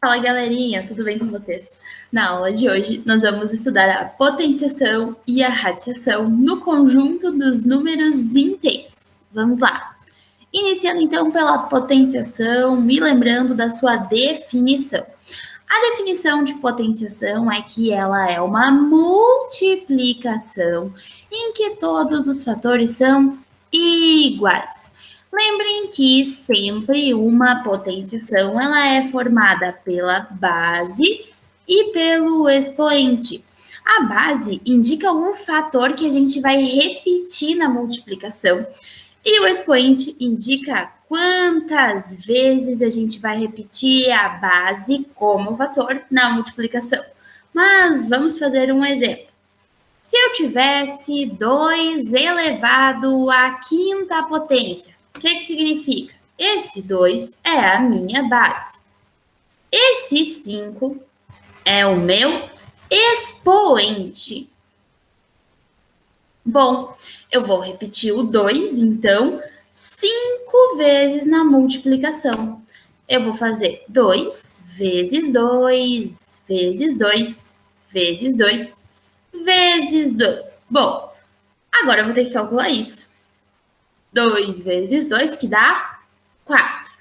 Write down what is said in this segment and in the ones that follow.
Fala, galerinha, tudo bem com vocês? Na aula de hoje, nós vamos estudar a potenciação e a radiciação no conjunto dos números inteiros. Vamos lá! Iniciando, então, pela potenciação, me lembrando da sua definição. A definição de potenciação é que ela é uma multiplicação em que todos os fatores são iguais. Lembrem que sempre uma potenciação ela é formada pela base e pelo expoente. A base indica um fator que a gente vai repetir na multiplicação e o expoente indica quantas vezes a gente vai repetir a base como fator na multiplicação. Mas vamos fazer um exemplo. Se eu tivesse 2 elevado à quinta potência, o que significa? Esse 2 é a minha base. Esse 5 é o meu expoente. Bom, eu vou repetir o 2, então, 5 vezes na multiplicação. Eu vou fazer 2 vezes 2, vezes 2, vezes 2, vezes 2. Bom, agora eu vou ter que calcular isso. 2 vezes 2, que dá 4.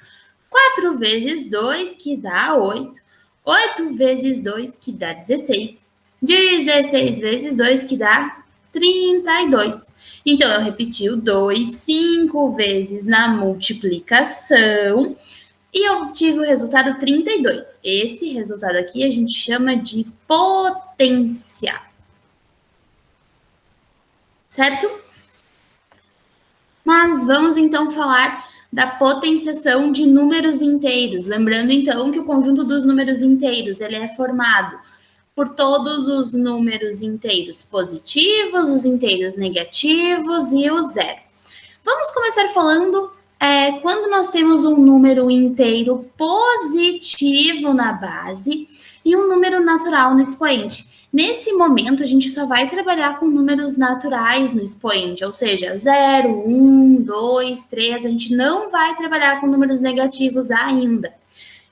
4 vezes 2, que dá 8. 8 vezes 2, que dá 16. 16 vezes 2, que dá 32. Então, eu repeti o 2 5 vezes na multiplicação e eu obtive o resultado 32. Esse resultado aqui a gente chama de potência. Certo? Mas vamos então falar da potenciação de números inteiros. Lembrando então que o conjunto dos números inteiros ele é formado por todos os números inteiros positivos, os inteiros negativos e o zero. Vamos começar falando quando nós temos um número inteiro positivo na base e um número natural no expoente. Nesse momento, a gente só vai trabalhar com números naturais no expoente, ou seja, 0, 1, 2, 3, a gente não vai trabalhar com números negativos ainda.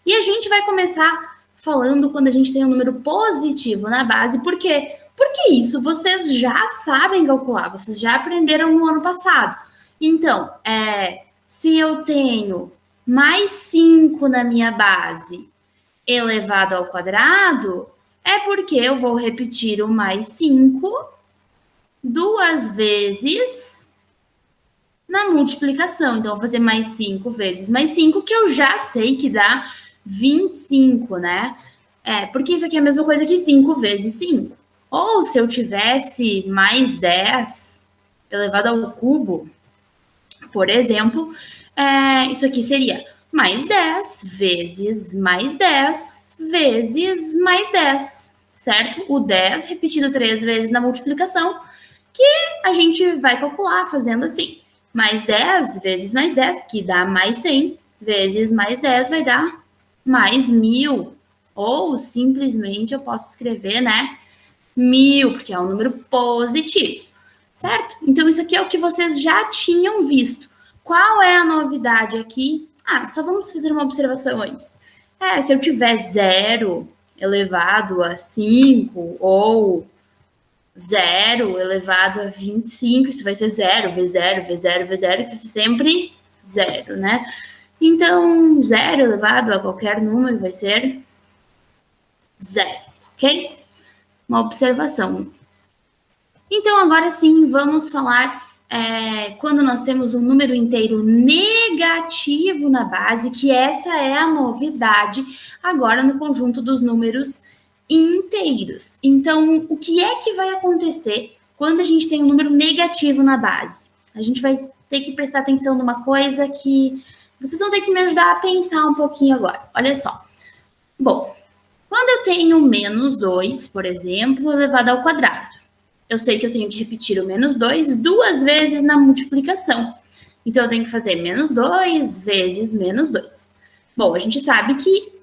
E a gente vai começar falando quando a gente tem um número positivo na base, por quê? Porque isso vocês já sabem calcular, vocês já aprenderam no ano passado. Então, se eu tenho mais 5 na minha base elevado ao quadrado, é porque eu vou repetir o mais 5 duas vezes na multiplicação. Então, eu vou fazer mais 5 vezes mais 5, que eu já sei que dá 25, né? Porque isso aqui é a mesma coisa que 5 vezes 5. Ou se eu tivesse mais 10 elevado ao cubo, por exemplo, isso aqui seria mais 10 vezes mais 10 vezes mais 10, certo? O 10 repetido 3 vezes na multiplicação, que a gente vai calcular fazendo assim. Mais 10 vezes mais 10, que dá mais 100, vezes mais 10 vai dar mais 1000. Ou simplesmente eu posso escrever, né, 1000, porque é um número positivo, certo? Então, isso aqui é o que vocês já tinham visto. Qual é a novidade aqui? Só vamos fazer uma observação antes. Se eu tiver 0 elevado a 5 ou 0 elevado a 25, isso vai ser 0 vezes 0 vezes 0 vezes 0, que vai ser sempre 0, né? Então, 0 elevado a qualquer número vai ser 0, ok? Uma observação. Então, agora sim, vamos falar quando nós temos um número inteiro negativo na base, que essa é a novidade agora no conjunto dos números inteiros. Então, o que é que vai acontecer quando a gente tem um número negativo na base? A gente vai ter que prestar atenção numa coisa que vocês vão ter que me ajudar a pensar um pouquinho agora. Olha só. Bom, quando eu tenho menos 2, por exemplo, elevado ao quadrado, eu sei que eu tenho que repetir o menos 2 duas vezes na multiplicação. Então, eu tenho que fazer menos 2 vezes menos 2. Bom, a gente sabe que,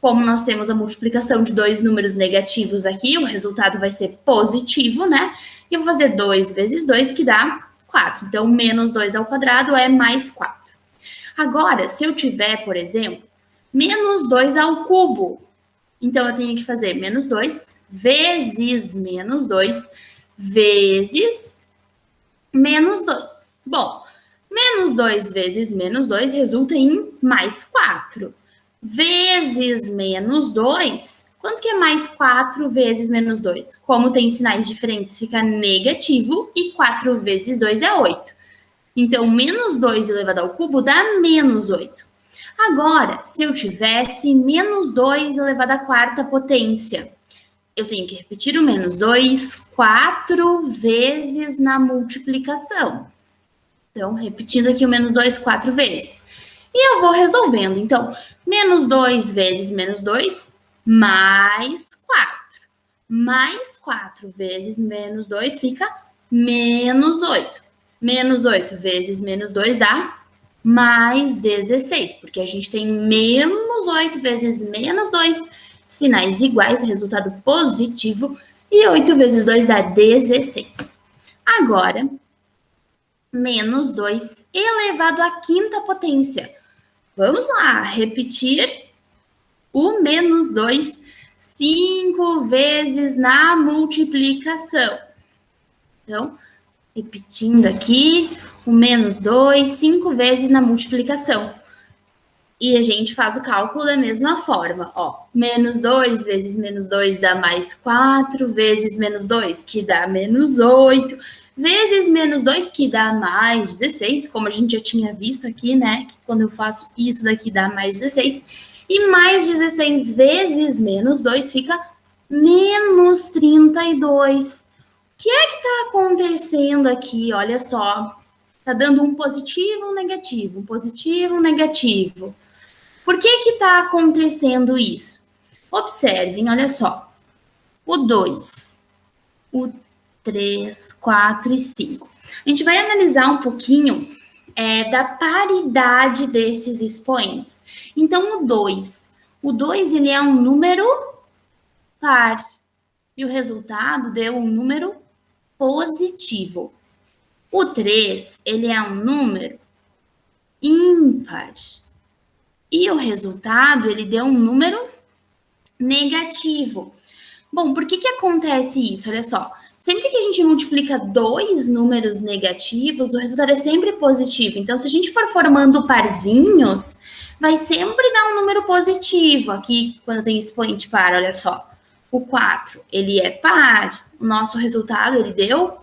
como nós temos a multiplicação de dois números negativos aqui, o resultado vai ser positivo, né? E eu vou fazer 2 vezes 2, que dá 4. Então, menos 2 ao quadrado é mais 4. Agora, se eu tiver, por exemplo, menos 2 ao cubo, Então, eu tenho que fazer menos 2 vezes menos 2 vezes menos 2. Bom, menos 2 vezes menos 2 resulta em mais 4. Vezes menos 2, quanto que é mais 4 vezes menos 2? Como tem sinais diferentes, fica negativo e 4 vezes 2 é 8. Então, menos 2 elevado ao cubo dá menos 8. Agora, se eu tivesse menos 2 elevado à quarta potência, eu tenho que repetir o menos 2 4 vezes na multiplicação. Então, repetindo aqui o menos 2 4 vezes. E eu vou resolvendo. Então, menos 2 vezes menos 2, mais 4. Mais 4 vezes menos 2 fica menos 8. Menos 8 vezes menos 2 dá mais 16, porque a gente tem menos 8 vezes menos 2, sinais iguais, resultado positivo, e 8 vezes 2 dá 16. Agora, menos 2 elevado à quinta potência. Vamos lá, repetir o menos 2 5 vezes na multiplicação. Então, repetindo aqui, o menos 2, 5 vezes na multiplicação. E a gente faz o cálculo da mesma forma, ó. Menos 2 vezes menos 2 dá mais 4, vezes menos 2, que dá menos 8, vezes menos 2, que dá mais 16, como a gente já tinha visto aqui, né? Que quando eu faço isso daqui dá mais 16. E mais 16 vezes menos 2 fica menos 32. O que é que está acontecendo aqui? Olha só. Está dando um positivo, um negativo, um positivo, um negativo. Por que está acontecendo isso? Observem, olha só. O 2, o 3, 4 e 5. A gente vai analisar um pouquinho da paridade desses expoentes. Então, o 2 ele é um número par. E o resultado deu um número positivo. O 3, ele é um número ímpar. E o resultado, ele deu um número negativo. Bom, por que acontece isso? Olha só, sempre que a gente multiplica dois números negativos, o resultado é sempre positivo. Então, se a gente for formando parzinhos, vai sempre dar um número positivo. Aqui, quando tem expoente par, olha só. O 4, ele é par. O nosso resultado, ele deu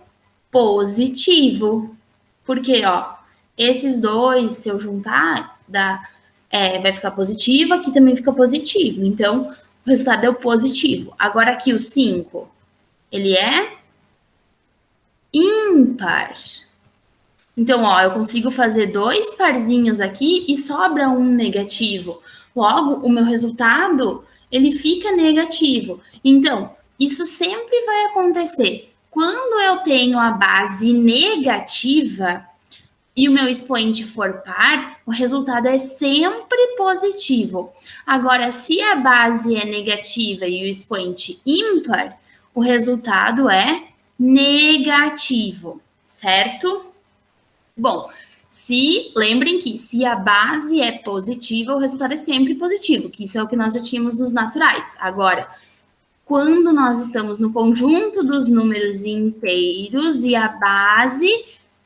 positivo. Porque, ó, esses dois, se eu juntar, vai ficar positivo, aqui também fica positivo. Então, o resultado deu positivo. Agora aqui o 5, ele é ímpar. Então, ó, eu consigo fazer dois parzinhos aqui e sobra um negativo. Logo, o meu resultado, ele fica negativo. Então, isso sempre vai acontecer. Quando eu tenho a base negativa e o meu expoente for par, o resultado é sempre positivo. Agora, se a base é negativa e o expoente ímpar, o resultado é negativo, certo? Bom, lembrem que se a base é positiva, o resultado é sempre positivo, que isso é o que nós já tínhamos nos naturais. Agora, quando nós estamos no conjunto dos números inteiros e a base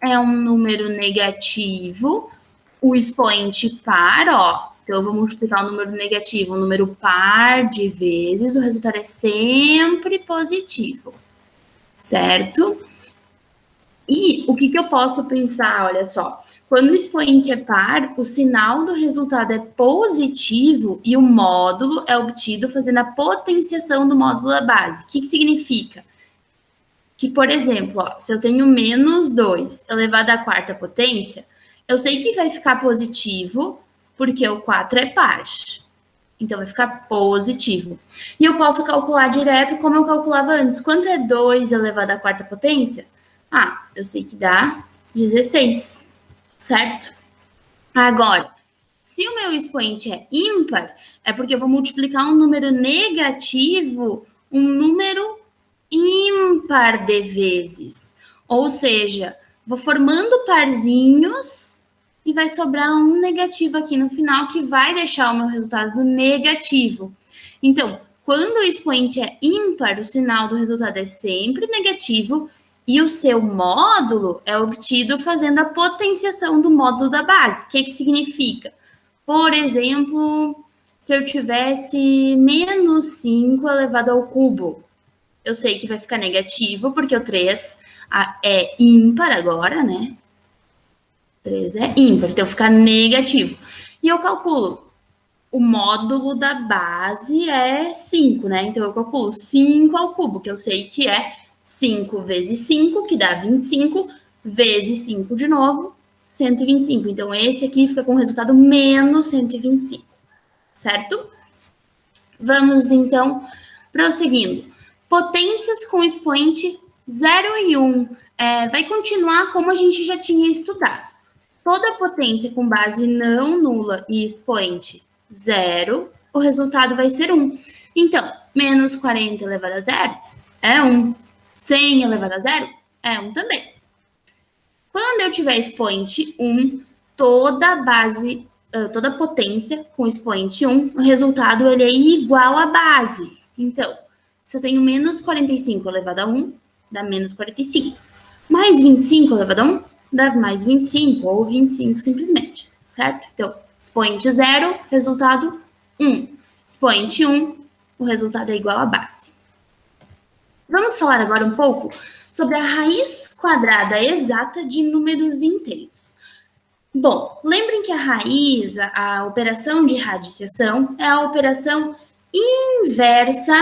é um número negativo, o expoente par, ó. Então, eu vou multiplicar o número negativo, um número par de vezes, o resultado é sempre positivo, certo? E o que eu posso pensar? Olha só, quando o expoente é par, o sinal do resultado é positivo e o módulo é obtido fazendo a potenciação do módulo da base. O que significa? Que, por exemplo, ó, se eu tenho menos 2 elevado à quarta potência, eu sei que vai ficar positivo, porque o 4 é par. Então, vai ficar positivo. E eu posso calcular direto como eu calculava antes. Quanto é 2 elevado à quarta potência? Ah, eu sei que dá 16, certo? Agora, se o meu expoente é ímpar, é porque eu vou multiplicar um número negativo, um número ímpar de vezes. Ou seja, vou formando parzinhos e vai sobrar um negativo aqui no final que vai deixar o meu resultado negativo. Então, Quando o expoente é ímpar, o sinal do resultado é sempre negativo e o seu módulo é obtido fazendo a potenciação do módulo da base. O que significa? Por exemplo, se eu tivesse menos 5 elevado ao cubo, eu sei que vai ficar negativo, porque o 3 é ímpar agora, né? 3 é ímpar, então fica negativo. E eu calculo, o módulo da base é 5, né? Então eu calculo 5 ao cubo, que eu sei que é 5 vezes 5, que dá 25, vezes 5 de novo, 125. Então, esse aqui fica com o resultado menos 125, certo? Vamos, então, prosseguindo. Potências com expoente 0 e 1. Vai continuar como a gente já tinha estudado. Toda potência com base não nula e expoente 0, o resultado vai ser 1. Então, menos 40 elevado a 0 é 1. 100 elevado a 0 é 1 também. Quando eu tiver expoente 1, toda potência com expoente 1, o resultado ele é igual à base. Então, se eu tenho menos 45 elevado a 1, dá menos 45. Mais 25 elevado a 1, dá mais 25, ou 25 simplesmente, certo? Então, expoente 0, resultado 1. Expoente 1, o resultado é igual à base. Vamos falar agora um pouco sobre a raiz quadrada exata de números inteiros. Bom, lembrem que a raiz, a operação de radiciação, é a operação inversa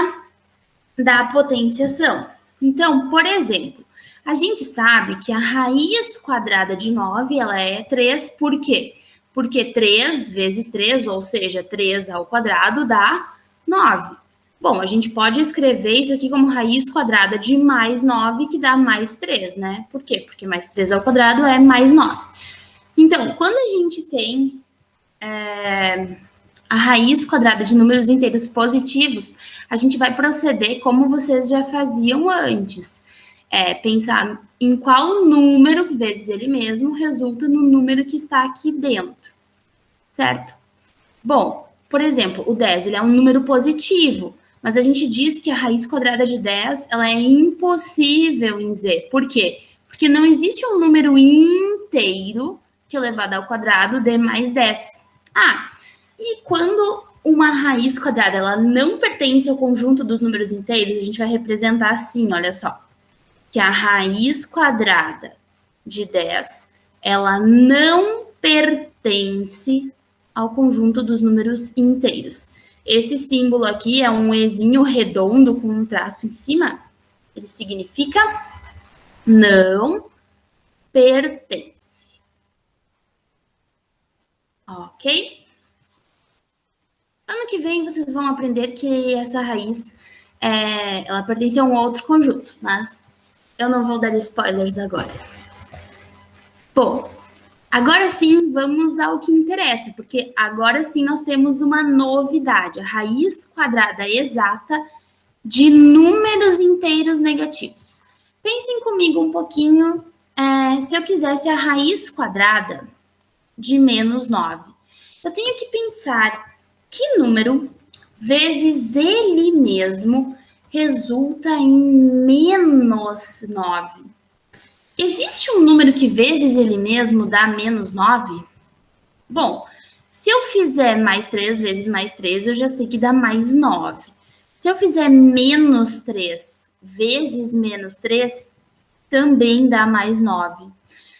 da potenciação. Então, por exemplo, a gente sabe que a raiz quadrada de 9, ela é 3, por quê? Porque 3 vezes 3, ou seja, 3 ao quadrado, dá 9. Bom, a gente pode escrever isso aqui como raiz quadrada de mais 9, que dá mais 3, né? Por quê? Porque mais 3 ao quadrado é mais 9. Então, quando a gente tem a raiz quadrada de números inteiros positivos, a gente vai proceder como vocês já faziam antes. Pensar em qual número, vezes ele mesmo, resulta no número que está aqui dentro, certo? Bom, por exemplo, o 10 ele é um número positivo, mas a gente diz que a raiz quadrada de 10 ela é impossível em Z. Por quê? Porque não existe um número inteiro que elevado ao quadrado dê mais 10. E quando uma raiz quadrada ela não pertence ao conjunto dos números inteiros, a gente vai representar assim, olha só. Que a raiz quadrada de 10, ela não pertence ao conjunto dos números inteiros. Esse símbolo aqui é um ezinho redondo com um traço em cima. Ele significa não pertence. Ok? Ano que vem vocês vão aprender que essa raiz ela pertence a um outro conjunto, mas eu não vou dar spoilers agora. Bom, agora sim, vamos ao que interessa, porque agora sim nós temos uma novidade, a raiz quadrada exata de números inteiros negativos. Pensem comigo um pouquinho, se eu quisesse a raiz quadrada de menos 9. Eu tenho que pensar que número vezes ele mesmo resulta em menos 9. Existe um número que vezes ele mesmo dá menos 9? Bom, se eu fizer mais 3 vezes mais 3, eu já sei que dá mais 9. Se eu fizer menos 3 vezes menos 3, também dá mais 9.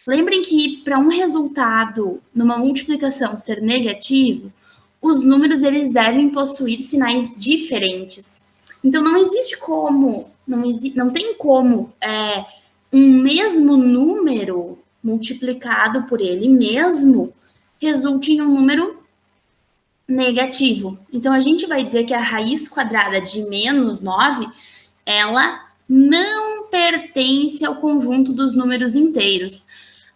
Lembrem que para um resultado numa multiplicação ser negativo, os números eles devem possuir sinais diferentes. Então, não existe como, não tem como um mesmo número multiplicado por ele mesmo resulte em um número negativo. Então, a gente vai dizer que a raiz quadrada de menos 9, ela não pertence ao conjunto dos números inteiros.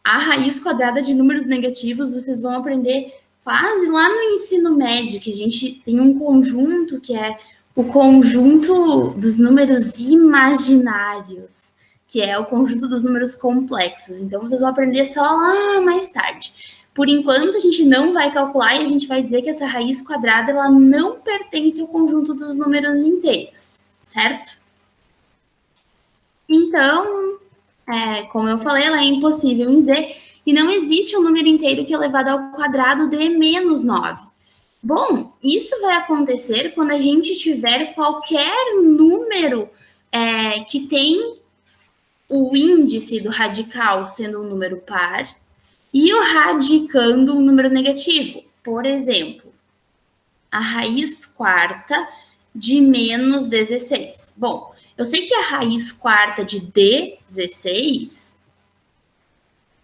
A raiz quadrada de números negativos, vocês vão aprender quase lá no ensino médio, que a gente tem um conjunto que é o conjunto dos números imaginários, que é o conjunto dos números complexos. Então, vocês vão aprender só lá mais tarde. Por enquanto, a gente não vai calcular e a gente vai dizer que essa raiz quadrada ela não pertence ao conjunto dos números inteiros, certo? Então, como eu falei, ela é impossível em Z e não existe um número inteiro que é elevado ao quadrado de menos 9. Bom, isso vai acontecer quando a gente tiver qualquer número que tem o índice do radical sendo um número par e o radicando um número negativo. Por exemplo, a raiz quarta de menos 16. Bom, eu sei que a raiz quarta de 16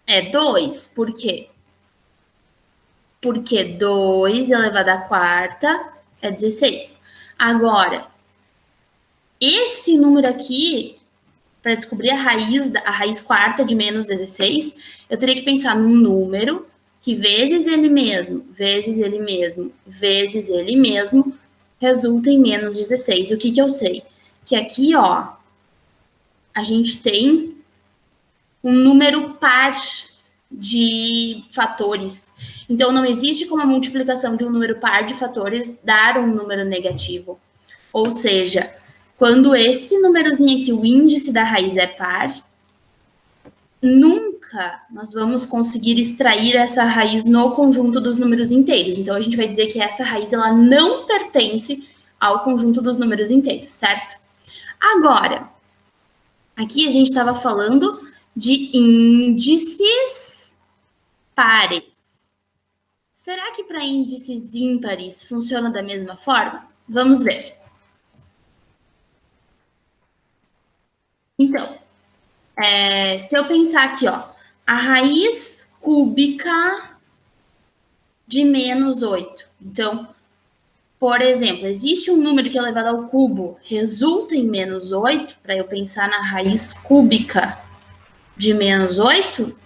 é 2. Por quê? Porque 2 elevado à quarta é 16. Agora, esse número aqui, para descobrir a raiz quarta de menos 16, eu teria que pensar num número que vezes ele mesmo, vezes ele mesmo, vezes ele mesmo, resulta em menos 16. O que eu sei? Que aqui, ó, a gente tem um número par de fatores. Então, não existe como a multiplicação de um número par de fatores dar um número negativo. Ou seja, quando esse númerozinho aqui, o índice da raiz é par, nunca nós vamos conseguir extrair essa raiz no conjunto dos números inteiros. Então, a gente vai dizer que essa raiz ela não pertence ao conjunto dos números inteiros, certo? Agora, aqui a gente estava falando de índices pares. Será que para índices ímpares funciona da mesma forma? Vamos ver. Então, se eu pensar aqui, ó, a raiz cúbica de menos 8. Então, por exemplo, existe um número que é elevado ao cubo, resulta em menos 8, para eu pensar na raiz cúbica de menos 8?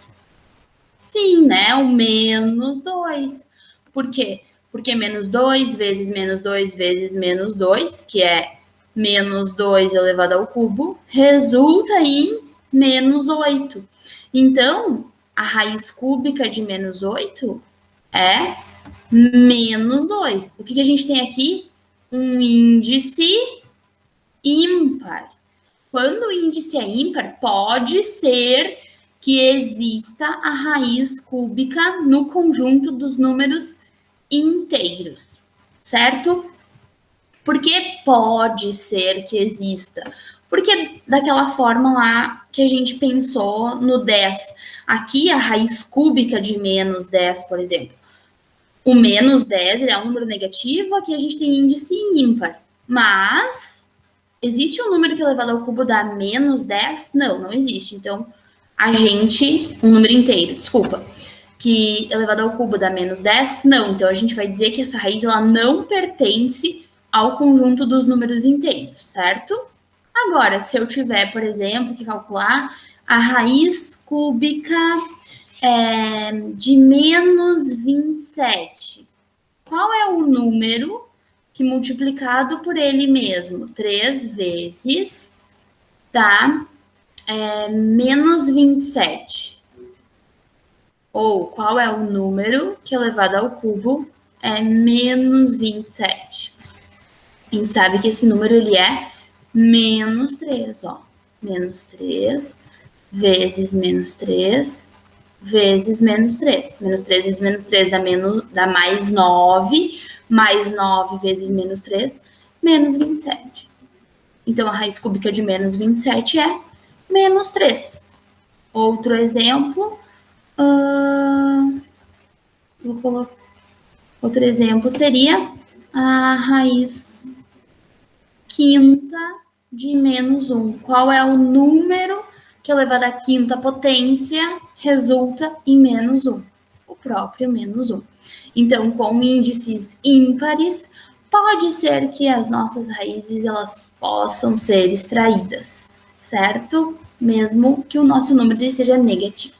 Sim, né? O menos 2. Por quê? Porque menos 2 vezes menos 2 vezes menos 2, que é menos 2 elevado ao cubo, resulta em menos 8. Então, a raiz cúbica de menos 8 é menos 2. O que a gente tem aqui? Um índice ímpar. Quando o índice é ímpar, pode ser que exista a raiz cúbica no conjunto dos números inteiros, certo? Por que pode ser que exista? Porque daquela forma lá que a gente pensou no 10. Aqui a raiz cúbica de menos 10, por exemplo. O menos 10 é um número negativo, aqui a gente tem índice ímpar. Mas existe um número que elevado ao cubo dá menos 10? Não, não existe. Então, um número inteiro, desculpa, que elevado ao cubo dá menos 10? Não. Então, a gente vai dizer que essa raiz ela não pertence ao conjunto dos números inteiros, certo? Agora, se eu tiver, por exemplo, que calcular a raiz cúbica de menos 27, qual é o número que multiplicado por ele mesmo 3 vezes dá menos 27? Ou qual é o número que elevado ao cubo é menos 27? A gente sabe que esse número ele é menos 3, ó. Menos 3 vezes menos 3 vezes menos 3. Menos 3 vezes menos 3 dá mais 9. Mais 9 vezes menos 3, menos 27. Então, a raiz cúbica de menos 27 é menos 3. Outro exemplo. Outro exemplo seria a raiz quinta de menos 1. Qual é o número que elevado à quinta potência resulta em menos 1? O próprio menos 1. Então, com índices ímpares, pode ser que as nossas raízes elas possam ser extraídas, certo? Mesmo que o nosso número seja negativo.